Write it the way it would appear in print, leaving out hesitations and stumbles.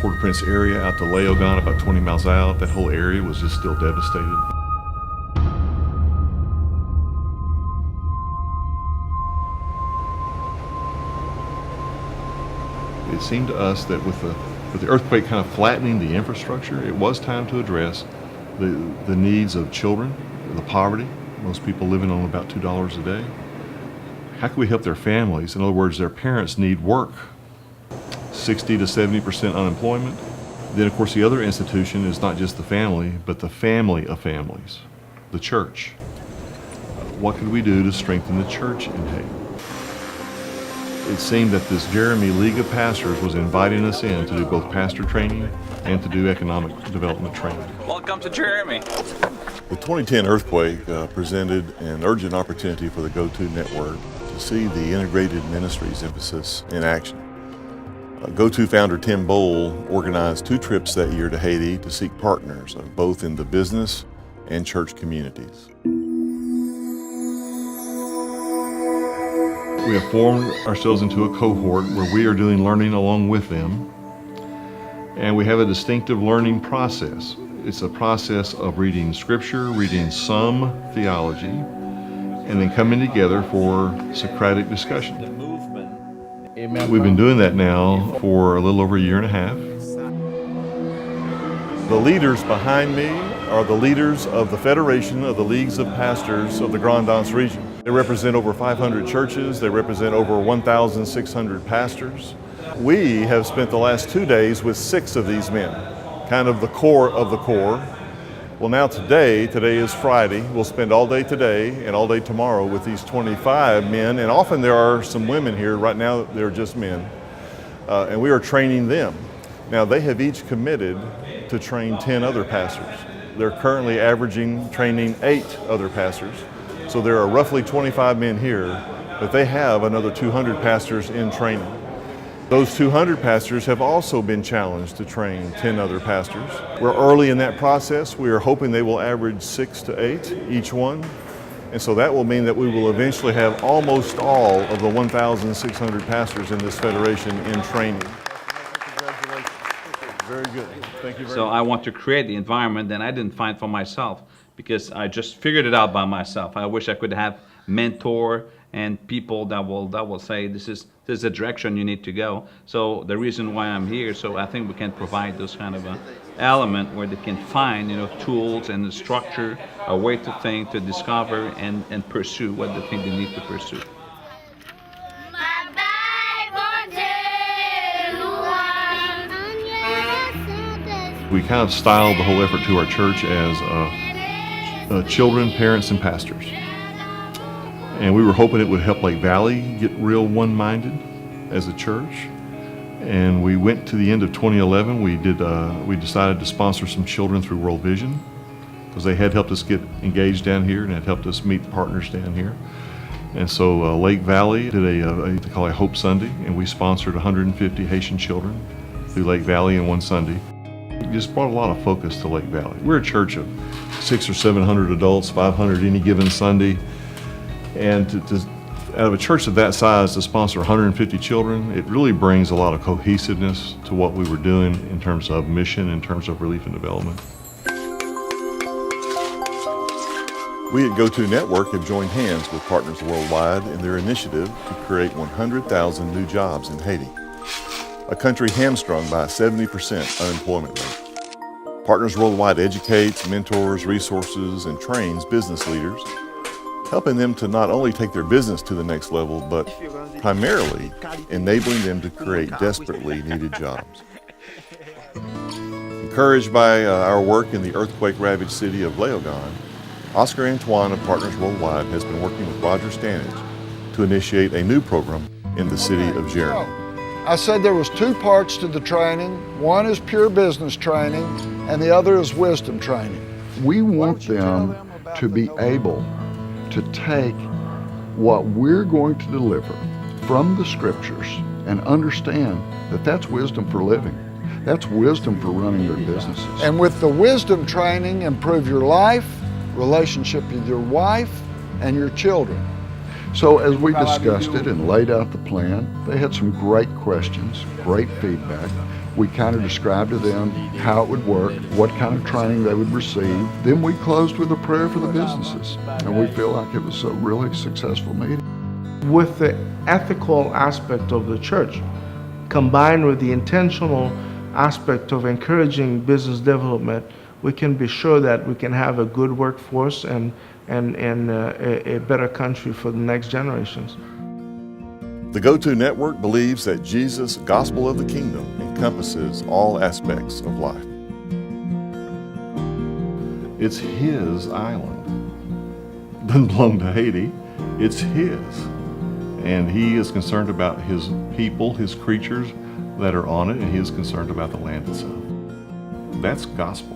Port-au-Prince area out to Leogan, about 20 miles out. That whole area was just still devastated. It seemed to us that with the earthquake kind of flattening the infrastructure, it was time to address the needs of children, the poverty, most people living on about $2 a day. How can we help their families? In other words, their parents need work. 60 to 70% unemployment. Then, of course, the other institution is not just the family, but the family of families, the church. What could we do to strengthen the church in Haiti? It seemed that this Jeremy League of Pastors was inviting us in to do both pastor training and to do economic development training. Welcome to Jeremy. The 2010 earthquake presented an urgent opportunity for the GO2 network to see the integrated ministries emphasis in action. GO2 founder Tim Bowl organized 2 trips that year to Haiti to seek partners, both in the business and church communities. We have formed ourselves into a cohort where we are doing learning along with them, and we have a distinctive learning process. It's a process of reading scripture, reading some theology, and then coming together for Socratic discussion. We've been doing that now for a little over a year and a half. The leaders behind me are the leaders of the Federation of the Leagues of Pastors of the Grand Anse region. They represent over 500 churches. They represent over 1,600 pastors. We have spent the last 2 days with 6 of these men, kind of the core of the core. Well, now today is Friday. We'll spend all day today and all day tomorrow with these 25 men, and often there are some women here. Right now they're just men, and we are training them. Now they have each committed to train 10 other pastors. They're currently averaging training 8 other pastors. So there are roughly 25 men here, but they have another 200 pastors in training. Those 200 pastors have also been challenged to train 10 other pastors. We're early in that process. We are hoping they will average 6 to 8 each one. And so that will mean that we will eventually have almost all of the 1,600 pastors in this federation in training. Congratulations. Very good. Thank you very much. So I want to create the environment that I didn't find for myself, because I just figured it out by myself. I wish I could have mentor and people that will say this is the direction you need to go. So the reason why I'm here, so I think we can provide those kind of a element where they can find, tools and the structure, a way to think, to discover and pursue what they think they need to pursue. We kind of styled the whole effort to our church as children, parents, and pastors. And we were hoping it would help Lake Valley get real one-minded as a church. And we went to the end of 2011. We decided to sponsor some children through World Vision, because they had helped us get engaged down here and had helped us meet partners down here. And so Lake Valley did they call it Hope Sunday, and we sponsored 150 Haitian children through Lake Valley in one Sunday. It just brought a lot of focus to Lake Valley. We're a church of 600 or 700 adults, 500 any given Sunday. And out of a church of that size to sponsor 150 children, it really brings a lot of cohesiveness to what we were doing in terms of mission, in terms of relief and development. We at GO2 Network have joined hands with Partners Worldwide in their initiative to create 100,000 new jobs in Haiti, a country hamstrung by a 70% unemployment rate. Partners Worldwide educates, mentors, resources, and trains business leaders, helping them to not only take their business to the next level, but primarily enabling them to create desperately needed jobs. Encouraged by our work in the earthquake-ravaged city of Leogan, Oscar Antoine of Partners Worldwide has been working with Roger Stanage to initiate a new program in the city of Jeremy. I said there was 2 parts to the training. One is pure business training, and the other is wisdom training. We want them to be able to take what we're going to deliver from the scriptures and understand that that's wisdom for living. That's wisdom for running their businesses. And with the wisdom training, improve your life, relationship with your wife, and your children. So as we discussed it and laid out the plan, they had some great questions, great feedback. We kind of described to them how it would work, what kind of training they would receive. Then we closed with a prayer for the businesses. And we feel like it was a really successful meeting. With the ethical aspect of the church, combined with the intentional aspect of encouraging business development, we can be sure that we can have a good workforce and a better country for the next generations. The GO2 Network believes that Jesus' gospel of the kingdom encompasses all aspects of life. It's His island. Doesn't belong to Haiti. It's His. And He is concerned about His people, His creatures that are on it, and He is concerned about the land itself. That's gospel.